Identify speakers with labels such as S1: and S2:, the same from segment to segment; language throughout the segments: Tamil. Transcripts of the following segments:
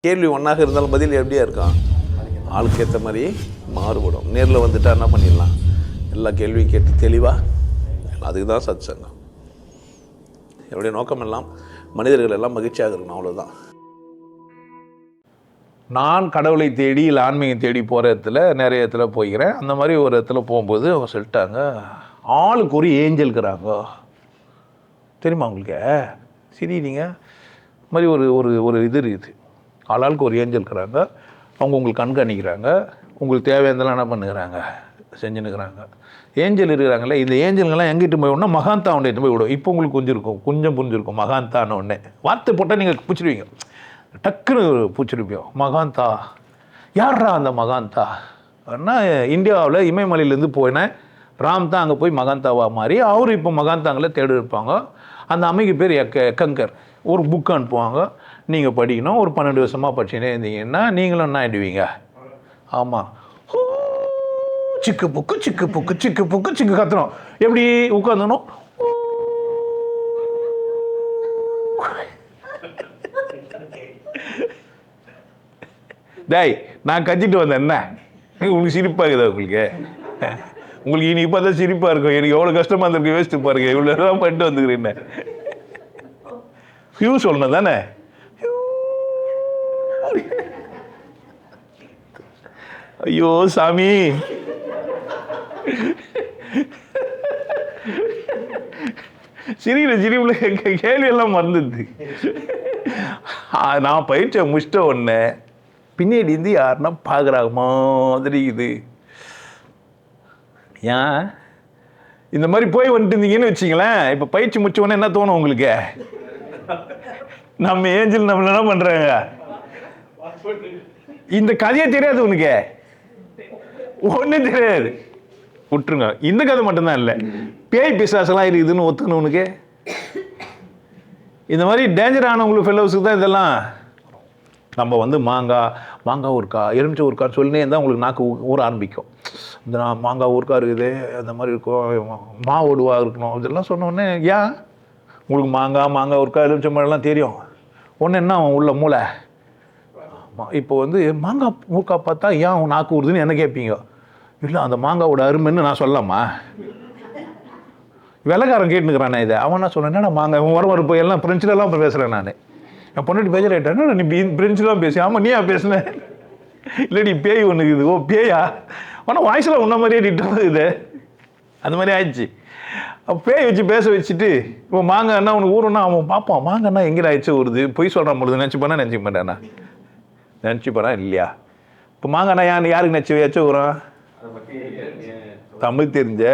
S1: கேள்வி ஒன்றாக இருந்தாலும் பதில் எப்படியா இருக்கும், ஆளுக்கு ஏற்ற மாதிரி மாறுபடும். நேரில் வந்துட்டால் என்ன பண்ணிடலாம், எல்லா கேள்வியும் கேட்டு தெளிவாக. அதுக்கு தான் சத் சங்கம். என்னுடைய நோக்கம் எல்லாம் மனிதர்கள் எல்லாம் மகிழ்ச்சியாக இருக்கணும், அவ்வளோதான். நான் கடவுளை தேடி இல்லை ஆன்மீகம் தேடி போகிற இடத்துல நிறைய இடத்துல போய்க்கிறேன். அந்த மாதிரி ஒரு இடத்துல போகும்போது அவங்க சொல்லிட்டாங்க, ஆளுக்கு ஒரு ஏஞ்சல் இருக்கிறாங்க. தெரியுமா உங்களுக்கு? சரி, நீங்கள் இது மாதிரி ஒரு ஒரு ஒரு இது இருக்குது, ஆளாளுக்கு ஒரு ஏஞ்சல் இருக்கிறாங்க. அவங்க உங்களுக்கு கண்காணிக்கிறாங்க, உங்களுக்கு தேவையானதெல்லாம் என்ன பண்ணுகிறாங்க, செஞ்சுன்னுக்கிறாங்க. ஏஞ்சல் இருக்கிறாங்களே, இந்த ஏஞ்சல்கள்லாம் எங்கிட்டு போய் விடணும், மகாந்தா ஒன்று போய் விடும். இப்போ உங்களுக்கு கொஞ்சம் புரிஞ்சிருக்கும். மகாந்தான ஒன்று வார்த்தை போட்டால் நீங்கள் பிடிச்சிருவீங்க, டக்குன்னு பிடிச்சிருப்போம். மகாந்தா யார்ரா அந்த மகாந்தா? ஆனால் இந்தியாவில் இமயமலையிலேருந்து போயினேன், ராம் தான் அங்கே போய் மகாந்தாவாக மாறி அவர் இப்போ மகாந்தாங்களை தேடி இருப்பாங்க. அந்த அமைக்கு பேர் எக்கங்கர். ஒரு புக்கு அனுப்புவாங்க, நீங்கள் படிக்கணும். ஒரு 12 வருஷமாக படிச்சுனே இருந்தீங்கன்னா நீங்களும் என்ன ஆகிடுவீங்க? ஆமாம், சிக்கு புக்கு சிக்கு புக்கு சிக்கு புக்கு சிக்கு கத்துறோம். எப்படி உட்காந்துணும்? டேய், நான் கத்திட்டு வந்தேன் என்ன? உங்களுக்கு சிரிப்பாகுதா? உங்களுக்கு இனி இப்போ தான் சிரிப்பாக இருக்கும். எனக்கு எவ்வளோ கஷ்டமாக இருந்திருக்கு, வேஸ்ட்டு பாருங்க. இவ்வளோ தான் பண்ணிட்டு வந்துக்கிறேன். ஃபியூ சொல்லணும் தானே? ஐயோ சாமி, சிரிப்புல கேள்வியெல்லாம் மறந்துது. நான் பயிற்சியை முடிச்சிட்ட உடனே பின்னாடி இருந்து யாருன்னா பார்க்குறாங்க மாதிரி இது. ஏன் இந்த மாதிரி போய் வந்துட்டு இருந்தீங்கன்னு வச்சிங்களேன், இப்போ பயிற்சி முடிச்ச உடனே என்ன தோணும் உங்களுக்கு? நம்ம ஏஞ்சல் நம்மள என்ன பண்ணுறாங்க? இந்த கதையே தெரியாது உனக்கு, ஒன்றும் தெரியாது, விட்டுருங்க. இந்த கதை மட்டும்தான் இல்லை, பேய் பிசாசெல்லாம் இருக்குதுன்னு ஒத்துக்கணும் உனக்கு. இந்த மாதிரி டேஞ்சரானவங்களுக்கு ஃபெல்லோஸுக்கு தான் இதெல்லாம். நம்ம வந்து மாங்காய் ஊறுக்கா, எலுமிச்சை ஊறுக்கான்னு சொல்லினே இருந்தால் உங்களுக்கு நாக்கு ஊற ஆரம்பிக்கும். இந்த மாங்காய் ஊறுக்கா இருக்குது, அந்த மாதிரி இருக்கும், மாவோடுவா இருக்கணும், இதெல்லாம் சொன்னோடனே ஏன் உங்களுக்கு மாங்காய் ஊறுக்கா எலுமிச்சை மழைலாம் தெரியும். ஒன்று என்ன உள்ள மூளை. இப்போ வந்து மாங்காய் ஊறுக்கா பார்த்தா ஏன் நாக்கு ஊறுதுன்னு என்ன கேட்பீங்க? இல்லை, அந்த மாங்காவோட அருமைன்னு நான் சொல்லலாமா? வெள்ளைக்காரன் கேட்டுனுக்குறானே இதை. அவன் என்ன சொல்கிறேன், என்னடா மாங்காய் வர இப்போ எல்லாம் ஃப்ரெஞ்சிலலாம் இப்போ பேசுகிறேன் நான். என் பொண்ணுட்டு பேசுகிறேன், நீ ஃப்ரெஞ்சிலாம் பேசி. ஆமாம், நீயா பேசுனேன்? இல்லைடி பேய் ஒன்று இருக்குது. ஓ பேயா? ஆனால் வாய்ஸில் உன்ன மாதிரியே டிட்டாக இது. அந்த மாதிரி ஆயிடுச்சு. பேய் வச்சு பேச வச்சுட்டு இப்போ மாங்காய்னா உனக்கு ஊருன்னா அவன் பார்ப்பான், மாங்காய்னா எங்கே ஆயிடுச்சு வருது, பொய் சொல்கிறான் பொழுது நினச்சிப்பானா நினச்சிக்க மாட்டானா? நினச்சிப்பானா இல்லையா? இப்போ மாங்காய்னா யாருக்கு நினச்சி வரும்? தமிழ் தெரிஞ்ச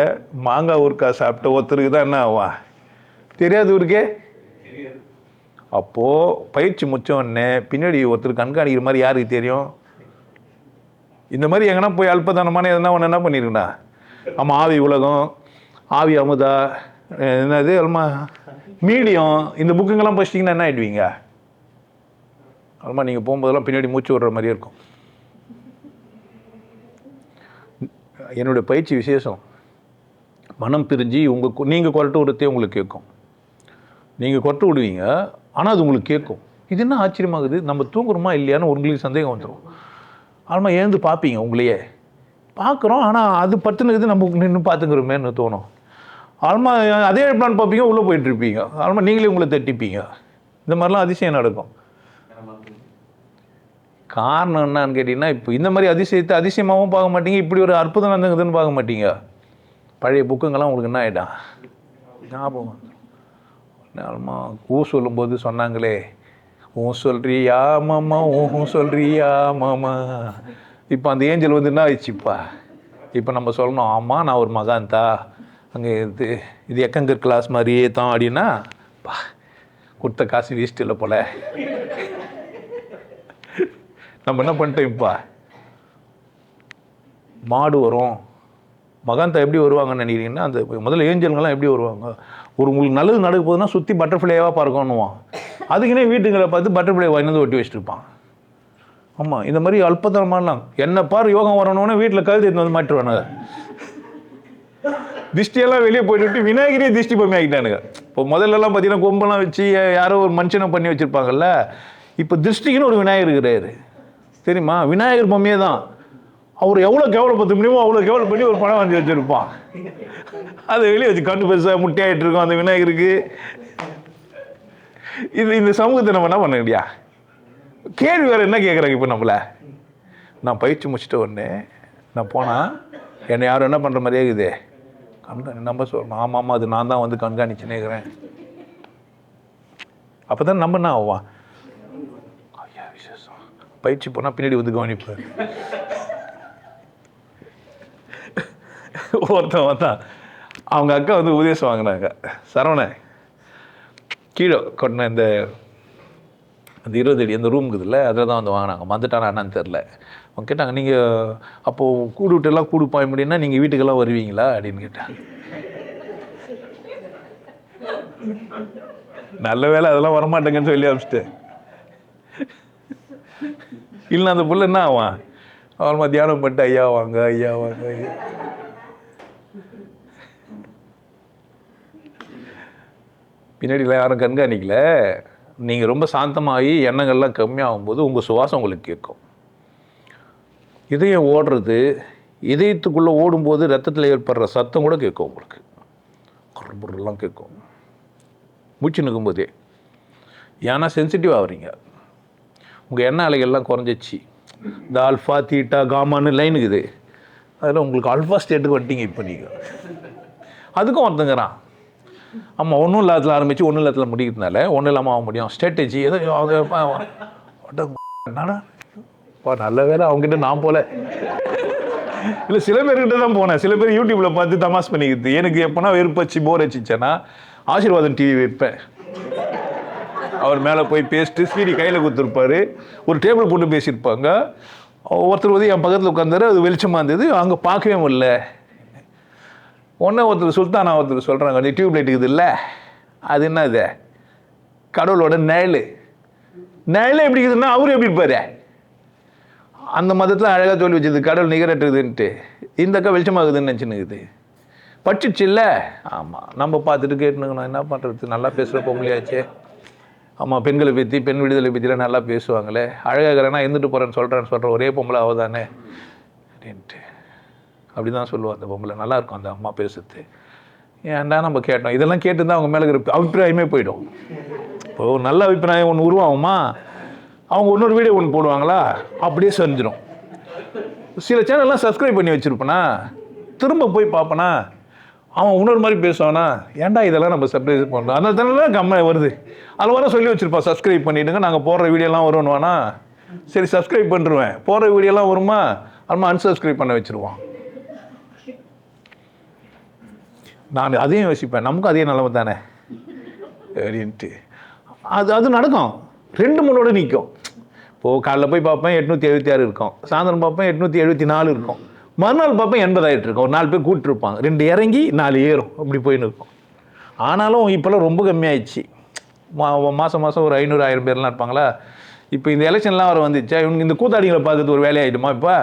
S1: மாங்காய் ஊறுக்கா சாப்பிட்ட ஒருத்தருக்கு தான் என்ன ஆவா? தெரியாது ஊருக்கே. அப்போது பயிற்சி முடிச்சோடனே பின்னாடி ஒருத்தர் கண்காணிக்கிற மாதிரி யாருக்கு தெரியும்? இந்த மாதிரி எங்கன்னா போய் அல்பதானமான எதனா ஒன்று என்ன பண்ணிருக்கா? ஆமாம், ஆவி உலகம், ஆவி அமுதா, என்னது அல்மா மீடியம், இந்த புக்குங்கெல்லாம் படிச்சிட்டிங்கன்னா என்ன ஆகிடுவீங்க? அல்மா நீங்கள் போகும்போதெல்லாம் பின்னாடி மூச்சு விடுற மாதிரியே இருக்கும். என்னுடைய பயிற்சி விசேஷம், மனம் பிரிஞ்சு நீங்கள் கொரட்டு விடுறதே உங்களுக்கு கேட்கும். நீங்கள் கொரட்டு விடுவீங்க, ஆனால் அது உங்களுக்கு கேட்கும். இது என்ன ஆச்சரியமாகுது, நம்ம தூங்குறோமா இல்லையான்னு உங்களுக்கு சந்தேகம் வந்துடும். ஆனால் ஏந்து பார்ப்பீங்க, உங்களையே பார்க்குறோம், ஆனால் அது பத்துனுக்குது, நம்ம நின்று பார்த்துக்கிறோமேன்னு தோணும். ஆல்மா அதே பிளான் பார்ப்பீங்க, உள்ளே போயிட்டுருப்பீங்க. ஆல்மா நீங்களே உங்களை தட்டிப்பீங்க. இந்த மாதிரிலாம் அதிசயம் நடக்கும். காரணம் என்னான்னு கேட்டிங்கன்னா, இப்போ இந்த மாதிரி அதிசயத்தை அதிசயமாகவும் பார்க்க மாட்டீங்க, இப்படி ஒரு அற்புதம் நடந்துக்குதுன்னு பார்க்க மாட்டீங்க. பழைய புக்குங்கெல்லாம் உங்களுக்கு என்ன ஆகிடும்? ஞாபகம். ஆல்மா ஊ சொல்லும்போது சொன்னாங்களே, ஊ சொல்கிறியா மாமா, ஊ சொல்கிறியா மாமா. இப்போ அந்த ஏஞ்சல் வந்து என்ன ஆயிடுச்சுப்பா? இப்போ நம்ம சொல்லணும், ஆமாம் நான் ஒரு மகாந்தா, அங்கே இது எக்கங்கர் கிளாஸ் மாதிரியே தான் அப்படின்னா, பா கொடுத்த காசு வேஸ்ட் இல்லை போல. நம்ம என்ன பண்ணிட்டோம், இப்போ மாடு வரும். மகாந்தா எப்படி வருவாங்கன்னு நினைக்கிறீங்கன்னா, அந்த முதல்ல ஏஞ்சல்கள்லாம் எப்படி வருவாங்க, உங்களுக்கு நல்லது நடக்க போகுதுன்னா சுற்றி பட்டர்ஃப்ளைவாக பார்க்கணுவான். அதுக்குன்னே வீட்டுங்களை பார்த்து பட்டர்ஃப்ளை வாங்கி ஒட்டி வச்சுருப்பான். ஆமாம், இந்த மாதிரி அல்பதனமானலாம் என்ன பாரு யோகம் வரணும்னு வீட்டில் கழுத்து எடுத்து வந்து மாட்டுருவானுங்க. திஷ்டியெல்லாம் வெளியே போயிட்டு விநாயகரே திஷ்டி பொம்மை ஆகிட்டானுங்க. இப்போ முதல்லலாம் பார்த்தீங்கன்னா கொம்பெல்லாம் வச்சு யாரோ ஒரு மனுஷனை பண்ணி வச்சுருப்பாங்கல்ல, இப்போ திருஷ்டிக்குன்னு ஒரு விநாயகர் இருக்கிறாரு தெரியுமா? விநாயகர் பொம்மையே தான். அவர் எவ்வளோ கேவலப்படுத்த முடியுமோ அவ்வளோ கேவலம் பண்ணி ஒரு படம் வாங்கி வச்சுருப்பான். அதை வெளியே வச்சு கண்டு பெருசாக முட்டையாகிட்டு இருக்கோம் அந்த விநாயகருக்கு. இந்த சமூகத்தை நம்ம என்ன பண்ண முடியா? கேள்வி வேறு என்ன கேட்குறாங்க இப்போ நம்மளை? நான் பயிற்சி முடிச்சிட்ட உடனே நான் போனால் என்னை யாரும் என்ன பண்ணுற மாதிரியே இருக்குது. நம்ம சொல்லணும், ஆமாம் அது நான் தான் வந்து கண்காணிச்சுன்னே இருக்கிறேன். அப்போ தான் நம்ம என்ன ஆவான்? ஐயா விசேஷம் பயிற்சி போனால் பின்னாடி வந்து கவனிப்பார். ஒருத்தன் வந்தான், அவங்க அக்கா வந்து உபதேசம் வாங்கினாங்க. சரவணன் கீழே கொட்டின இந்த 20 அடி அந்த ரூம் இருக்குதுல்ல, அதில் தான் வந்து வாங்கினாங்க. வந்துட்டானா என்னன்னு தெரில. அவங்க கேட்டாங்க, நீங்கள் அப்போது கூடு விட்டுலாம் கூடு போய் முடியும்னா நீங்கள் வீட்டுக்கெல்லாம் வருவீங்களா அப்படின்னு கேட்டாங்க. நல்ல வேலை அதெல்லாம் வரமாட்டேங்கன்னு சொல்லி அனுப்பிச்சிட்டு. இல்லை அந்த புள்ள என்ன ஆவான்? அவன் மத்தியானம் பண்ணிட்டு ஐயா வாங்க ஐயா வாங்க. பின்னாடிலாம் யாரும் கண்காணிக்கல. நீங்கள் ரொம்ப சாந்தமாகி எண்ணங்கள்லாம் கம்மியாகும்போது உங்கள் சுவாசம் உங்களுக்கு கேட்கும். இதயம் ஓடுறது, இதயத்துக்குள்ளே ஓடும்போது ரத்தத்தில் ஏற்படுற சத்தம் கூட கேட்கும் உங்களுக்கு. குரல் கேட்கும் மூச்சு நிற்கும்போதே. ஏன்னா சென்சிட்டிவ் ஆகுறீங்க. உங்கள் எண்ணெய் அலைகள்லாம் குறைஞ்சிச்சு. இந்த ஆல்ஃபா தீட்டா காமான்னு லைன் இருக்குது. அதில் உங்களுக்கு ஆல்ஃபா ஸ்டேட்டுக்கு வந்துட்டீங்க இப்போ நீங்கள். அதுக்கும் ஒருத்தங்கிறான், ஆமாம் ஒன்றும் இல்லாதத்தில் ஆரம்பித்து ஒன்றும் இல்லாதத்தில் முடிக்கிறதுனால ஒன்றும் இல்லாமல் ஆக முடியும். ஸ்ட்ராட்டஜி ஏதோ என்னன்னா நல்ல வேலை அவங்ககிட்ட நான் போல. இல்லை சில பேர்கிட்ட தான் போனேன். சில பேர் யூடியூப்பில் பார்த்து தமாஸ் பண்ணிக்கிறது. எனக்கு எப்போனா வெறுப்பச்சு போர் வச்சுச்சேன்னா ஆசீர்வாதம் டிவி வைப்பேன். அவர் மேலே போய் பேசிட்டு ஸ்வீடி கையில் கொடுத்துருப்பாரு. ஒரு டேபிள் போட்டு பேசியிருப்பாங்க. ஒருத்தர் வந்து என் பக்கத்தில் உட்காந்தாரு. அது வெளிச்சமாக இருந்தது. அங்கே பார்க்கவே முடியல. ஒன்றே ஒருத்தர் சுல்தானா ஒருத்தர் சொல்கிறாங்க, அந்த டியூப் லைட் இருக்குது இல்லை, அது என்ன இது? கடவுளோட நிழல். நிழல் எப்படி இருக்குதுன்னா அவரு எப்படி இருப்பாரு? அந்த மதத்தில் அழகாக சொல்லி வச்சது கடவுள் நிகரட்டுதுன்ட்டு. இந்த அக்கா வெளிச்சமாகுதுன்னு நினச்சின்னுக்குது. படிச்சிடுச்சு இல்லை? ஆமாம், நம்ம பார்த்துட்டு கேட்டுனுக்கணும். என்ன பண்ணுறது? நல்லா பேசுகிற பொம்பளையாச்சே. ஆமாம், பெண்களை பற்றி பெண் விடுதலை பற்றிலாம் நல்லா பேசுவாங்களே. அழகாகிறேன்னா இருந்துட்டு போகிறேன்னு சொல்கிற ஒரே பொம்பளை அவதானே அப்படின்ட்டு அப்படி தான் சொல்லுவாள் அந்த பொம்பளை. நல்லாயிருக்கும் அந்த அம்மா பேசுறது. ஏன்டா நம்ம கேட்டோம். இதெல்லாம் கேட்டு தான் அவங்க மேலே இருக்கிற அபிப்பிராயமே போயிடும். இப்போ ஒரு நல்ல அபிப்பிராயம் ஒன்று உருவாகுமா, அவங்க இன்னொரு வீடியோ ஒன்று போடுவாங்களா, அப்படியே செஞ்சிடும். சில சேனல்லாம் சப்ஸ்கிரைப் பண்ணி வச்சுருப்பேனா, திரும்ப போய் பார்ப்பேனா, அவன் இன்னொரு மாதிரி பேசுவானா, ஏன்டா இதெல்லாம் நம்ம சப்ஸ்கிரைப் பண்ணுறோம். அந்த சேனல்லாம் கம்மியாக வருது. அதில் வர சொல்லி வச்சுருப்பான், சப்ஸ்கிரைப் பண்ணிவிடுங்க, நாங்கள் போடுற வீடியோலாம் வருவானா. சரி சப்ஸ்கிரைப் பண்ணிருவேன். போடுற வீடியோலாம் வருமா, அம்மா அன்சப்ஸ்கிரைப் பண்ண வச்சுருவான். நான் அதையும் யோசிப்பேன், நமக்கும் அதே நிலைமை தானே அப்படின்ட்டு. அது நடக்கும். 2-3 நிற்கும். இப்போது காலைல போய் பார்ப்பேன் 876 இருக்கும், சாயந்தரம் பார்ப்பேன் 874 இருக்கும், மறுநாள் பார்ப்பேன் 80 ஆகிட்டு இருக்கும். ஒரு 4 பேர் கூப்பிட்டுருப்பாங்க, 2 இறங்கி 4 ஏறும், அப்படி போயின்னு இருக்கும். ஆனாலும் இப்போல்லாம் ரொம்ப கம்மியாயிடுச்சு. மாதம் ஒரு 500-1000 பேர்லாம் இருப்பாங்களா. இப்போ இந்த எலெக்ஷன்லாம் வர வந்துச்சா, இவங்க இந்த கூத்தாடிகளை பார்க்கறது ஒரு வேலையாகிடுமா? இப்போ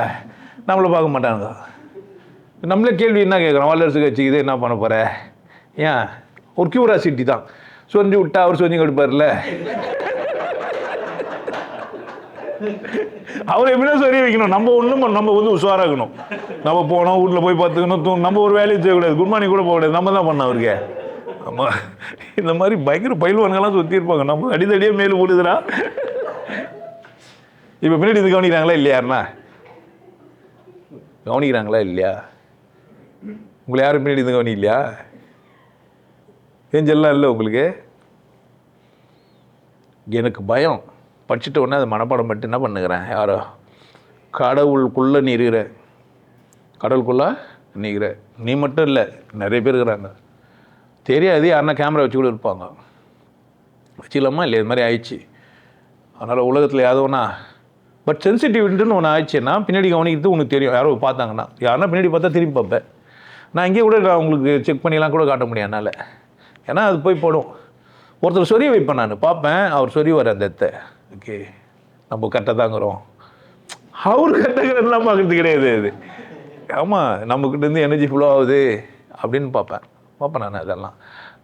S1: நம்மளை பார்க்க மாட்டாங்க. நம்மளே கேள்வி என்ன கேட்குறோம், வல்லரசு கட்சி இது என்ன பண்ண போகிற? ஏன் ஒரு கியூராசிட்டி தான். சொஞ்சு விட்டா அவர் சொஞ்சு கொடுப்பார்ல, அவர் எப்படின்னா சொல்லி வைக்கணும். நம்ம ஒன்றும் நம்ம வந்து உஷாராகணும். நம்ம போனோம், வீட்டில் போய் பார்த்துக்கணும், நம்ம ஒரு வேலையை செய்யக்கூடாது, குட் மார்னிங் கூட போகக்கூடாது, நம்ம தான் பண்ணோம் அவருக்கு. ஆமாம், இந்த மாதிரி பயங்கர பயில்வான்கள்லாம் சுற்றி இருப்பாங்க. நம்ம அடித்தடியே மேலும் விழுதுடா. இப்போ பின்னாடி இது கவனிக்கிறாங்களா இல்லையா? யாருன்னா கவனிக்கிறாங்களா இல்லையா? உங்களை யாரும் பின்னாடி இது கவனிக்கலையா? ஏஞ்சல்லாம் இல்லை உங்களுக்கு? எனக்கு பயம். படிச்சுட்டு உடனே அதை மனப்பாடம் பண்ணிட்டு என்ன பண்ணுகிறேன், யாரோ கடவுளுக்குள்ளே நீ இருக்கிற, கடவுளுக்குள்ளே நீக்கிற. நீ மட்டும் இல்லை, நிறைய பேர் இருக்கிறாங்க. தெரியாது, யாருன்னா கேமரா வச்சு கூட இருப்பாங்க. வச்சுக்கலாமா இல்லை? இது மாதிரி ஆயிடுச்சு. அதனால் உலகத்தில் யாதோனா பட் சென்சிட்டிவிட்டின்னு ஒன்று ஆயிடுச்சுன்னா பின்னாடி கவனிக்கிறது உனக்கு தெரியும். யாரோ பார்த்தாங்கன்னா, யாருன்னா பின்னாடி பார்த்தா திரும்பி பார்ப்பேன். நான் இங்கே கூட நான் உங்களுக்கு செக் பண்ணிலாம் கூட காட்ட முடியும் என்னால். ஏன்னா அது போய் போடும். ஒருத்தர் சொரிய வைப்பேன், நான் பார்ப்பேன், அவர் சொரிவார் அந்த இடத்த. ஓகே, நம்ம கரெக்டாக தாங்கிறோம், அவர் கரெக்டாகிறதுலாம் பார்க்குறது கிடையாது அது. ஆமாம், நம்மக்கிட்டேருந்து எனர்ஜி ஃப்ளோ ஆகுது அப்படின்னு பார்ப்பேன் நான். அதெல்லாம்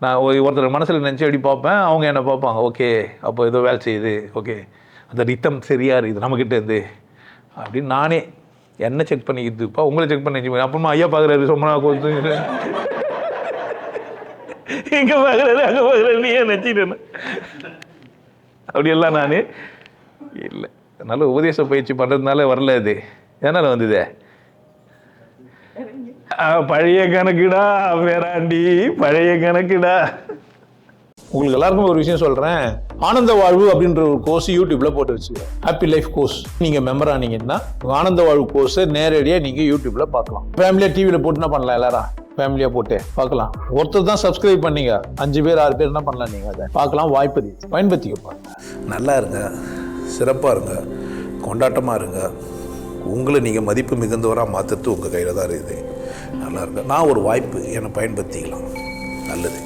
S1: நான் ஒருத்தர் மனசில் நினச்சி எப்படி பார்ப்பேன், அவங்க என்னை பார்ப்பாங்க. ஓகே, அப்போ ஏதோ வேலை செய்யுது, ஓகே அந்த ரித்தம் சரியாக இருக்குது நம்மக்கிட்டேருந்து அப்படின்னு நானே என்ன செக் பண்ணிக்கிட்டுப்பா உங்களை செக் பண்ணி அப்புறமா ஐயா பார்க்குறாரு சொன்னா கொடுத்து இங்கே பார்க்குறாரு அங்கே பார்க்குறாரு நீ ஏன் நினச்சிட்டேன்னு அப்படியெல்லாம் நான் இல்லை. அதனால் உபதேச பயிற்சி பண்ணுறதுனால வரல அது. எதனால் வந்தது? பழைய கணக்குடா வேறாண்டி, பழைய கணக்குடா. உங்களுக்கு எல்லாருக்கும் ஒரு விஷயம் சொல்கிறேன். ஆனந்த வாழ்வு அப்படின்ற ஒரு கோர்ஸ் யூடியூப்ல போட்டு வச்சுக்கிறேன். Happy life course. நீங்கள் மெம்பர் ஆனீங்கன்னா ஆனந்த வாழ்வு கோர்ஸை நேரடியாக நீங்கள் யூடியூப்ல பார்க்கலாம். ஃபேமிலியாக டிவியில் போட்டு என்ன பண்ணலாம், எல்லாரும் ஃபேமிலியாக போட்டு பார்க்கலாம். ஒருத்தர் தான் சப்ஸ்கிரைப் பண்ணீங்க, 5 பேர் 6 பேர் என்ன பண்ணலாம், நீங்கள் அதை பார்க்கலாம். வாய்ப்பு பயன்படுத்திக்க. நல்லா இருங்க, சிறப்பாக இருங்க, கொண்டாட்டமாக இருங்க. உங்களை நீங்கள் மதிப்பு மிகுந்தவராக மாற்றுறது உங்கள் கையில் தான் இருக்குது. நல்லா இருங்க. நான் ஒரு வாய்ப்பு என்னை பயன்படுத்திக்கலாம். நல்லது.